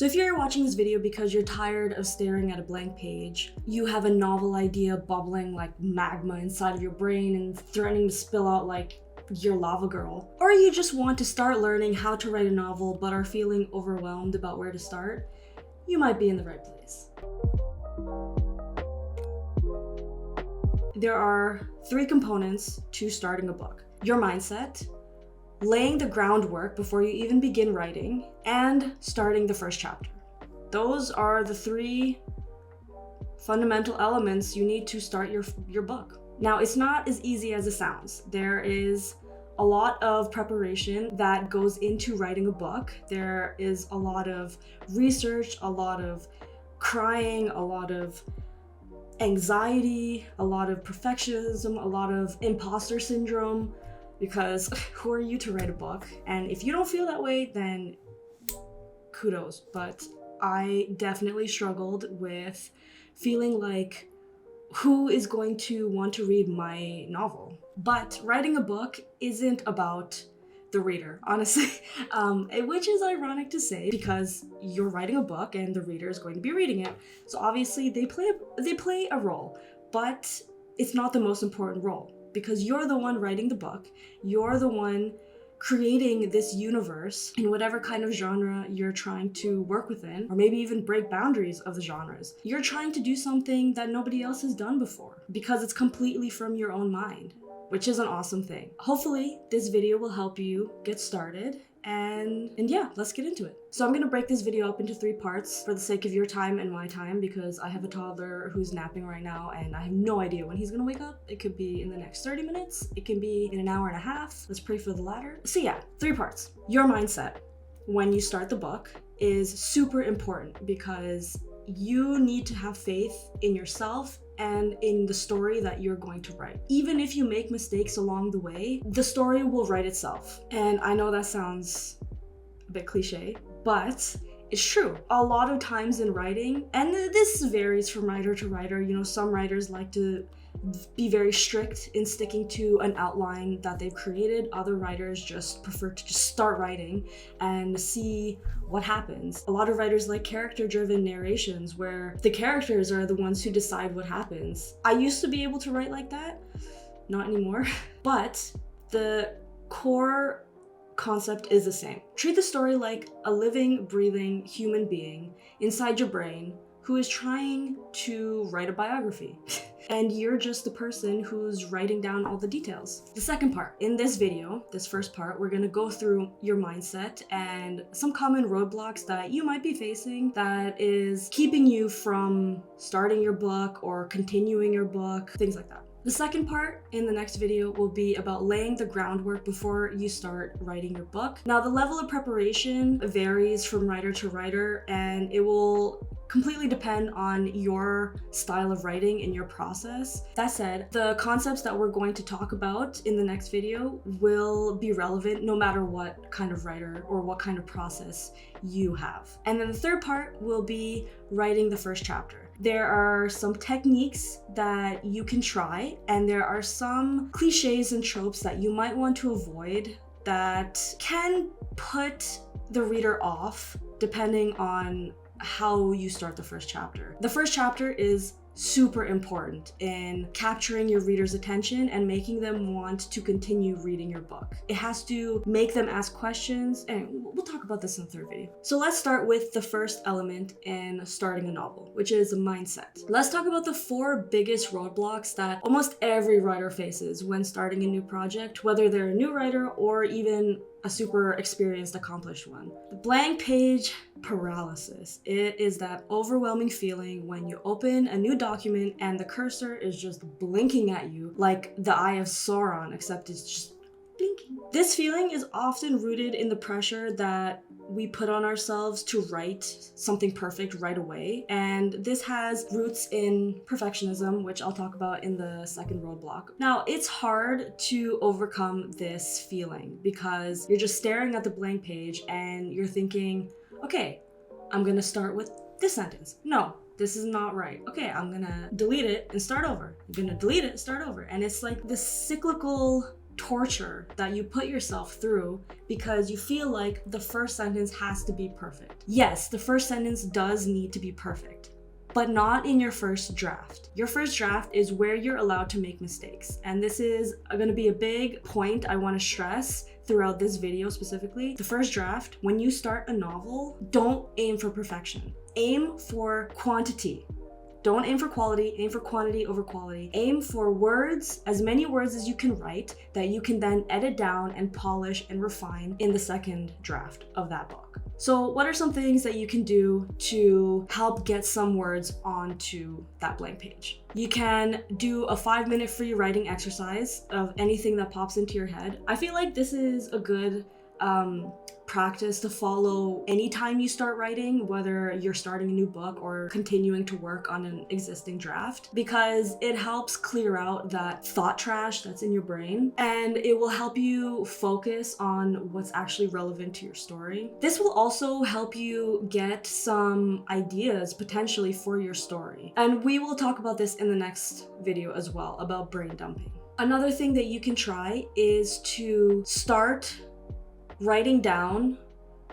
So if you're watching this video because you're tired of staring at a blank page, you have a novel idea bubbling like magma inside of your brain and threatening to spill out like you're lava girl, or you just want to start learning how to write a novel but are feeling overwhelmed about where to start, you might be in the right place. There are 3 components to starting a book: your mindset, laying the groundwork before you even begin writing, and starting the first chapter. Those are the 3 fundamental elements you need to start your book. Now, it's not as easy as it sounds. There is a lot of preparation that goes into writing a book. There is a lot of research, a lot of crying, a lot of anxiety, a lot of perfectionism, a lot of imposter syndrome, because who are you to write a book? And if you don't feel that way, then kudos. But I definitely struggled with feeling like, who is going to want to read my novel? But writing a book isn't about the reader, honestly, which is ironic to say because you're writing a book and the reader is going to be reading it. So obviously they play a role, but it's not the most important role, because you're the one writing the book. You're the one creating this universe in whatever kind of genre you're trying to work within, or maybe even break boundaries of the genres. You're trying to do something that nobody else has done before because it's completely from your own mind, which is an awesome thing. Hopefully this video will help you get started, and yeah, let's get into it. So I'm gonna break this video up into 3 parts for the sake of your time and my time, because I have a toddler who's napping right now and I have no idea when he's gonna wake up. It could be in the next 30 minutes, it can be in an hour and a half. Let's pray for the latter. So yeah, 3 parts. Your mindset when you start the book is super important, because you need to have faith in yourself and in the story that you're going to write. Even if you make mistakes along the way, the story will write itself. And I know that sounds a bit cliche, but it's true. A lot of times in writing, and this varies from writer to writer, you know, some writers like to be very strict in sticking to an outline that they've created. Other writers just prefer to just start writing and see what happens. A lot of writers like character-driven narrations where the characters are the ones who decide what happens. I used to be able to write like that, not anymore, but the core concept is the same. Treat the story like a living, breathing human being inside your brain who is trying to write a biography. And you're just the person who's writing down all the details. The second part, in this video, this first part, we're gonna go through your mindset and some common roadblocks that you might be facing that is keeping you from starting your book or continuing your book, things like that. The second part in the next video will be about laying the groundwork before you start writing your book. Now, the level of preparation varies from writer to writer, and it will completely depend on your style of writing and your process. That said, the concepts that we're going to talk about in the next video will be relevant no matter what kind of writer or what kind of process you have. And then the third part will be writing the first chapter. There are some techniques that you can try, and there are some cliches and tropes that you might want to avoid that can put the reader off depending on how you start the first chapter. The first chapter is super important in capturing your reader's attention and making them want to continue reading your book. It has to make them ask questions, and we'll talk about this in the third video. So let's start with the first element in starting a novel, which is mindset. Let's talk about the 4 biggest roadblocks that almost every writer faces when starting a new project, whether they're a new writer or even a super experienced, accomplished one. The blank page paralysis. It is that overwhelming feeling when you open a new document and the cursor is just blinking at you like the eye of Sauron, except it's just blinking. This feeling is often rooted in the pressure that we put on ourselves to write something perfect right away. And this has roots in perfectionism, which I'll talk about in the second roadblock. Now, it's hard to overcome this feeling because you're just staring at the blank page and you're thinking, okay, I'm gonna start with this sentence. No, this is not right. Okay, I'm gonna delete it and start over. I'm gonna delete it, start over. And it's like this cyclical torture that you put yourself through because you feel like the first sentence has to be perfect. Yes, the first sentence does need to be perfect, but not in your first draft. Your first draft is where you're allowed to make mistakes. And this is going to be a big point I want to stress throughout this video specifically. The first draft, when you start a novel, don't aim for perfection. Aim for quantity. Don't aim for quality, aim for quantity over quality. Aim for words, as many words as you can write that you can then edit down and polish and refine in the second draft of that book. So what are some things that you can do to help get some words onto that blank page? You can do a 5-minute free writing exercise of anything that pops into your head. I feel like this is a good practice to follow anytime you start writing, whether you're starting a new book or continuing to work on an existing draft, because it helps clear out that thought trash that's in your brain, and it will help you focus on what's actually relevant to your story. This will also help you get some ideas potentially for your story, and we will talk about this in the next video as well, about brain dumping. Another thing that you can try is to start writing down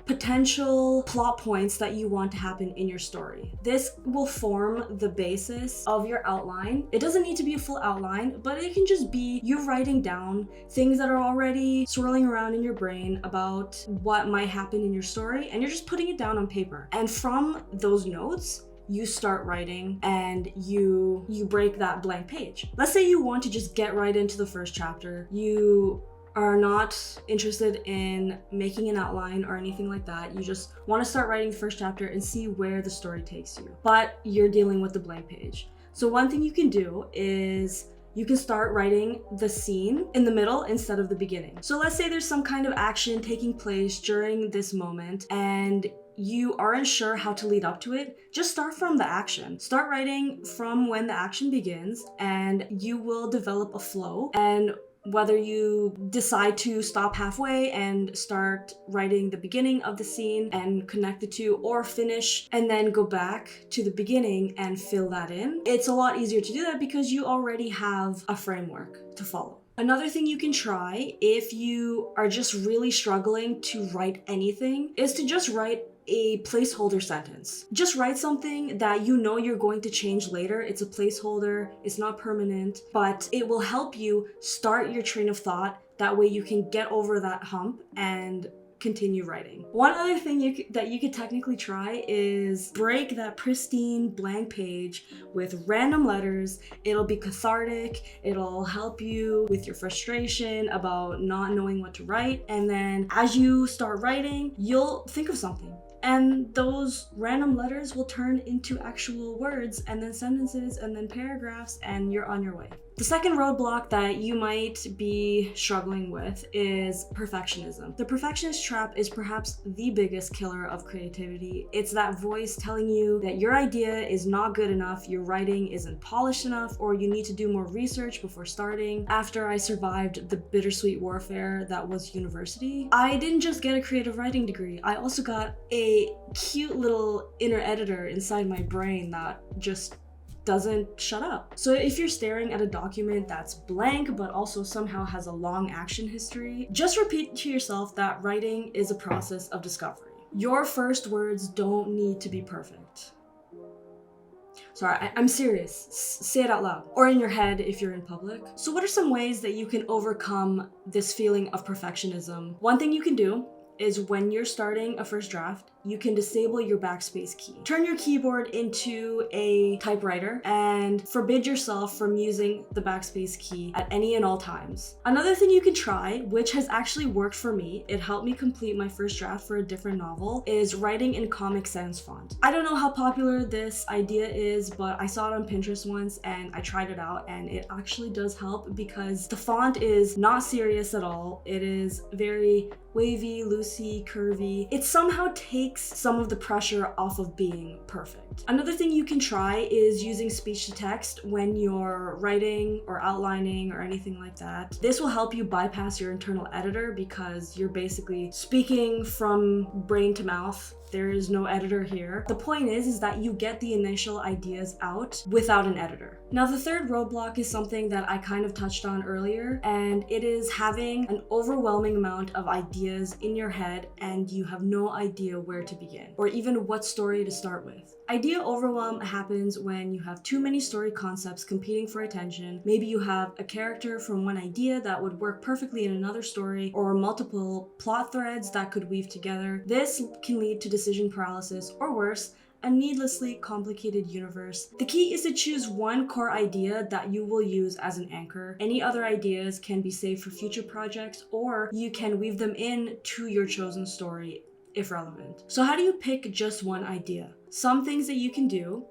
potential plot points that you want to happen in your story. This will form the basis of your outline. It doesn't need to be a full outline, but it can just be you writing down things that are already swirling around in your brain about what might happen in your story, and you're just putting it down on paper. And from those notes, you start writing and you break that blank page. Let's say you want to just get right into the first chapter. You are not interested in making an outline or anything like that. You just want to start writing the first chapter and see where the story takes you, but you're dealing with the blank page. So one thing you can do is you can start writing the scene in the middle instead of the beginning. So let's say there's some kind of action taking place during this moment and you aren't sure how to lead up to it. Just start from the action. Start writing from when the action begins, and you will develop a flow. And whether you decide to stop halfway and start writing the beginning of the scene and connect the two, or finish and then go back to the beginning and fill that in, it's a lot easier to do that because you already have a framework to follow. Another thing you can try if you are just really struggling to write anything is to just write a placeholder sentence. Just write something that you know you're going to change later. It's a placeholder, it's not permanent, but it will help you start your train of thought. That way you can get over that hump and continue writing. One other thing that you could technically try is break that pristine blank page with random letters. It'll be cathartic. It'll help you with your frustration about not knowing what to write. And then as you start writing, you'll think of something. And those random letters will turn into actual words and then sentences and then paragraphs, and you're on your way. The second roadblock that you might be struggling with is perfectionism. The perfectionist trap is perhaps the biggest killer of creativity. It's that voice telling you that your idea is not good enough, your writing isn't polished enough, or you need to do more research before starting. After I survived the bittersweet warfare that was university, I didn't just get a creative writing degree, I also got a cute little inner editor inside my brain that just doesn't shut up. So if you're staring at a document that's blank but also somehow has a long action history, just repeat to yourself that writing is a process of discovery. Your first words don't need to be perfect. Sorry, I'm serious. Say it out loud, or in your head if you're in public. So what are some ways that you can overcome this feeling of perfectionism? One thing you can do is when you're starting a first draft, you can disable your backspace key. Turn your keyboard into a typewriter and forbid yourself from using the backspace key at any and all times. Another thing you can try, which has actually worked for me, it helped me complete my first draft for a different novel, is writing in Comic Sans font. I don't know how popular this idea is, but I saw it on Pinterest once and I tried it out, and it actually does help because the font is not serious at all. It is very wavy, loosey, curvy. It somehow takes some of the pressure off of being perfect. Another thing you can try is using speech to text when you're writing or outlining or anything like that. This will help you bypass your internal editor because you're basically speaking from brain to mouth There is no editor here. The point is that you get the initial ideas out without an editor. Now, the third roadblock is something that I kind of touched on earlier, and it is having an overwhelming amount of ideas in your head and you have no idea where to begin or even what story to start with. Idea overwhelm happens when you have too many story concepts competing for attention. Maybe you have a character from one idea that would work perfectly in another story, or multiple plot threads that could weave together. This can lead to decision paralysis, or worse, a needlessly complicated universe. The key is to choose one core idea that you will use as an anchor. Any other ideas can be saved for future projects, or you can weave them in to your chosen story if relevant. So how do you pick just one idea? Some things that you can do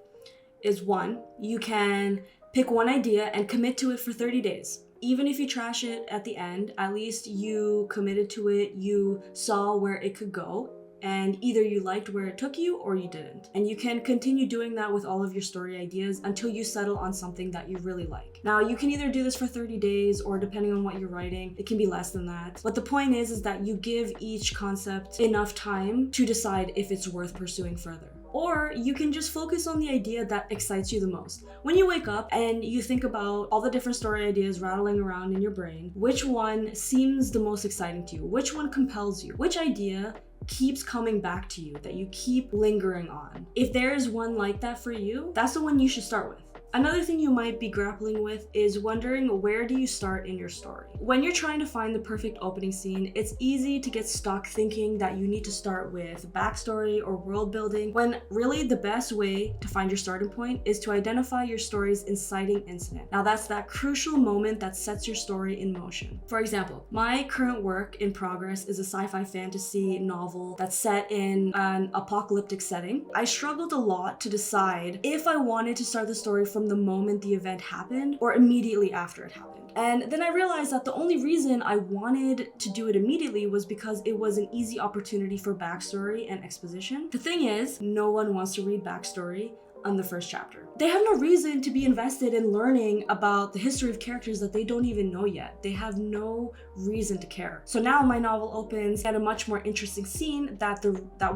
is, one, you can pick one idea and commit to it for 30 days. Even if you trash it at the end, at least you committed to it, you saw where it could go, and either you liked where it took you or you didn't. And you can continue doing that with all of your story ideas until you settle on something that you really like. Now, you can either do this for 30 days or depending on what you're writing, it can be less than that. But the point is that you give each concept enough time to decide if it's worth pursuing further. Or you can just focus on the idea that excites you the most. When you wake up and you think about all the different story ideas rattling around in your brain, which one seems the most exciting to you? Which one compels you? Which idea keeps coming back to you that you keep lingering on? If there is one like that for you, that's the one you should start with. Another thing you might be grappling with is wondering, where do you start in your story? When you're trying to find the perfect opening scene, it's easy to get stuck thinking that you need to start with backstory or world building, when really the best way to find your starting point is to identify your story's inciting incident. Now, that's that crucial moment that sets your story in motion. For example, my current work in progress is a sci-fi fantasy novel that's set in an apocalyptic setting. I struggled a lot to decide if I wanted to start the story from the moment the event happened or immediately after it happened. And then I realized that the only reason I wanted to do it immediately was because it was an easy opportunity for backstory and exposition. The thing is, no one wants to read backstory on the first chapter. They have no reason to be invested in learning about the history of characters that they don't even know yet. They have no reason to care. So now my novel opens at a much more interesting scene that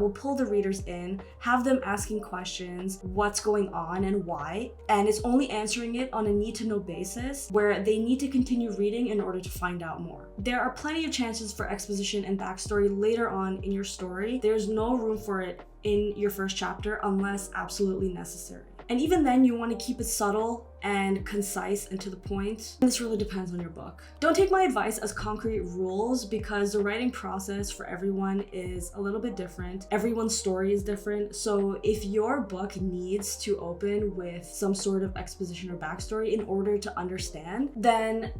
will pull the readers in, have them asking questions, what's going on and why, and it's only answering it on a need-to-know basis where they need to continue reading in order to find out more. There are plenty of chances for exposition and backstory later on in your story. There's no room for it in your first chapter unless absolutely necessary. And even then, you want to keep it subtle and concise and to the point. This really depends on your book. Don't take my advice as concrete rules because the writing process for everyone is a little bit different. Everyone's story is different. So if your book needs to open with some sort of exposition or backstory in order to understand, then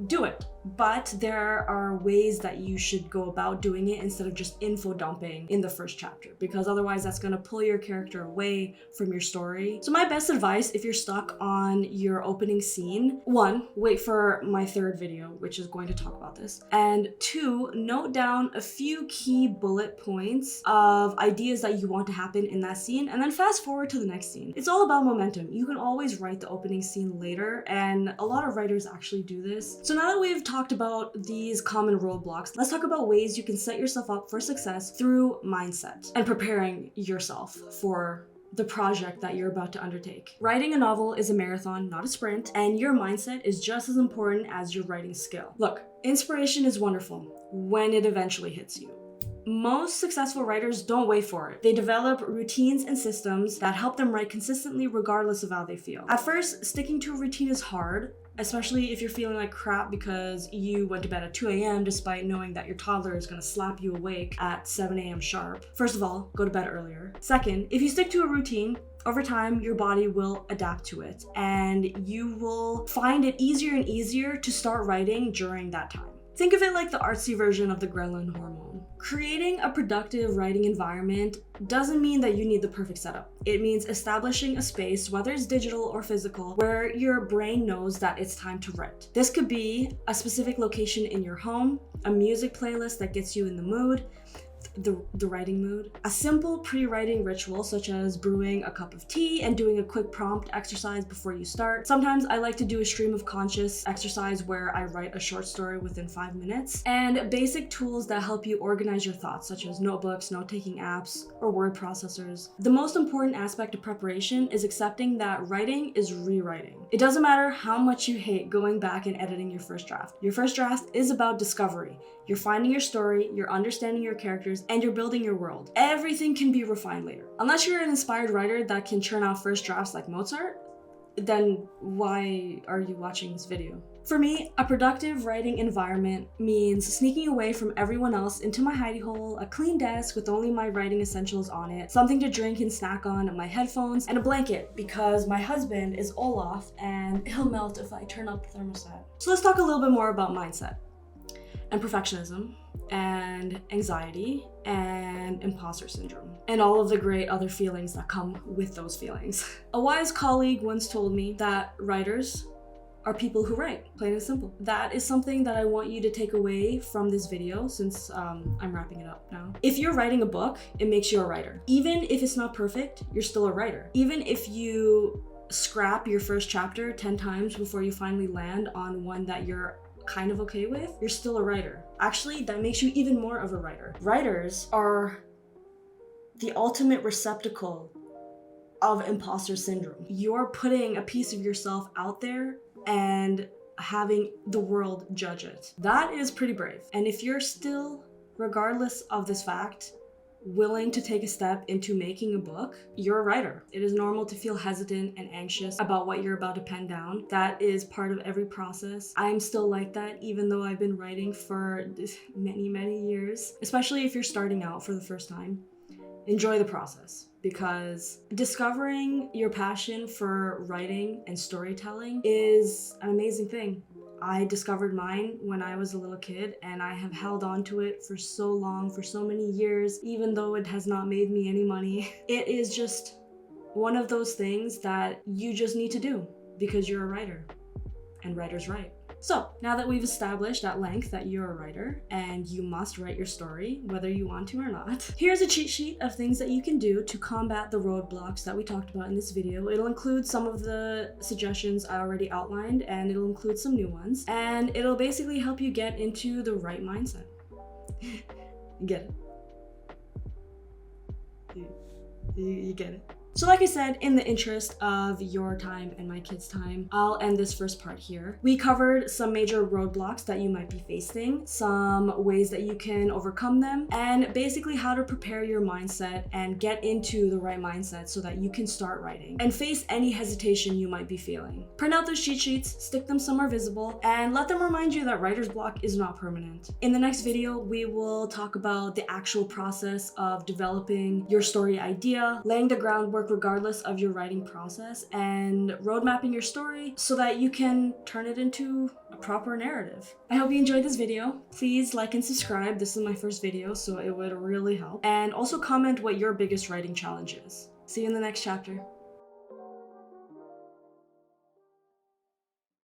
do it. But there are ways that you should go about doing it instead of just info dumping in the first chapter, because otherwise that's going to pull your character away from your story. So my best advice, if you're stuck on your opening scene, 1, wait for my third video, which is going to talk about this, and 2, note down a few key bullet points of ideas that you want to happen in that scene, and then fast forward to the next scene. It's all about momentum. You can always write the opening scene later, and a lot of writers actually do this. So now that we've talked about these common roadblocks, let's talk about ways you can set yourself up for success through mindset and preparing yourself for the project that you're about to undertake. Writing a novel is a marathon, not a sprint, and your mindset is just as important as your writing skill. Look, inspiration is wonderful when it eventually hits you. Most successful writers don't wait for it. They develop routines and systems that help them write consistently regardless of how they feel. At first, sticking to a routine is hard, especially if you're feeling like crap because you went to bed at 2 a.m. despite knowing that your toddler is gonna slap you awake at 7 a.m. sharp. First of all, go to bed earlier. Second, if you stick to a routine, over time, your body will adapt to it and you will find it easier and easier to start writing during that time. Think of it like the artsy version of the ghrelin hormone. Creating a productive writing environment doesn't mean that you need the perfect setup. It means establishing a space, whether it's digital or physical, where your brain knows that it's time to write. This could be a specific location in your home, a music playlist that gets you in the mood, the writing mood. A simple pre-writing ritual such as brewing a cup of tea and doing a quick prompt exercise before you start. Sometimes I like to do a stream of conscious exercise where I write a short story within 5 minutes, and basic tools that help you organize your thoughts such as notebooks, note-taking apps, or word processors. The most important aspect of preparation is accepting that writing is rewriting. It doesn't matter how much you hate going back and editing your first draft. Your first draft is about discovery. You're finding your story, you're understanding your characters, and you're building your world. Everything can be refined later. Unless you're an inspired writer that can churn out first drafts like Mozart, then why are you watching this video? For me, a productive writing environment means sneaking away from everyone else into my hidey hole, a clean desk with only my writing essentials on it, something to drink and snack on, my headphones, and a blanket because my husband is Olaf and he'll melt if I turn up the thermostat. So let's talk a little bit more about mindset and perfectionism and anxiety and imposter syndrome and all of the great other feelings that come with those feelings. A wise colleague once told me that writers are people who write, plain and simple. That is something that I want you to take away from this video since I'm wrapping it up now. If you're writing a book, it makes you a writer. Even if it's not perfect, you're still a writer. Even if you scrap your first chapter 10 times before you finally land on one that you're kind of okay with, you're still a writer. Actually, that makes you even more of a writer. Writers are the ultimate receptacle of imposter syndrome. You're putting a piece of yourself out there and having the world judge it. That is pretty brave. And if you're still, regardless of this fact, willing to take a step into making a book, you're a writer. It is normal to feel hesitant and anxious about what you're about to pen down. That is part of every process. I'm still like that, even though I've been writing for many years, especially if you're starting out for the first time. Enjoy the process, because discovering your passion for writing and storytelling is an amazing thing. I discovered mine when I was a little kid, and I have held on to it for so long, for so many years, even though it has not made me any money. It is just one of those things that you just need to do because you're a writer, and writers write. So now that we've established at length that you're a writer and you must write your story, whether you want to or not, here's a cheat sheet of things that you can do to combat the roadblocks that we talked about in this video. It'll include some of the suggestions I already outlined, and it'll include some new ones, and it'll basically help you get into the right mindset. Get it? You get it? So like I said, in the interest of your time and my kids' time, I'll end this first part here. We covered some major roadblocks that you might be facing, some ways that you can overcome them, and basically how to prepare your mindset and get into the right mindset so that you can start writing and face any hesitation you might be feeling. Print out those cheat sheets, stick them somewhere visible, and let them remind you that writer's block is not permanent. In the next video, we will talk about the actual process of developing your story idea, laying the groundwork regardless of your writing process, and road mapping your story so that you can turn it into a proper narrative. I hope you enjoyed this video. Please like and subscribe. This is my first video, so it would really help. And also comment what your biggest writing challenge is. See you in the next chapter.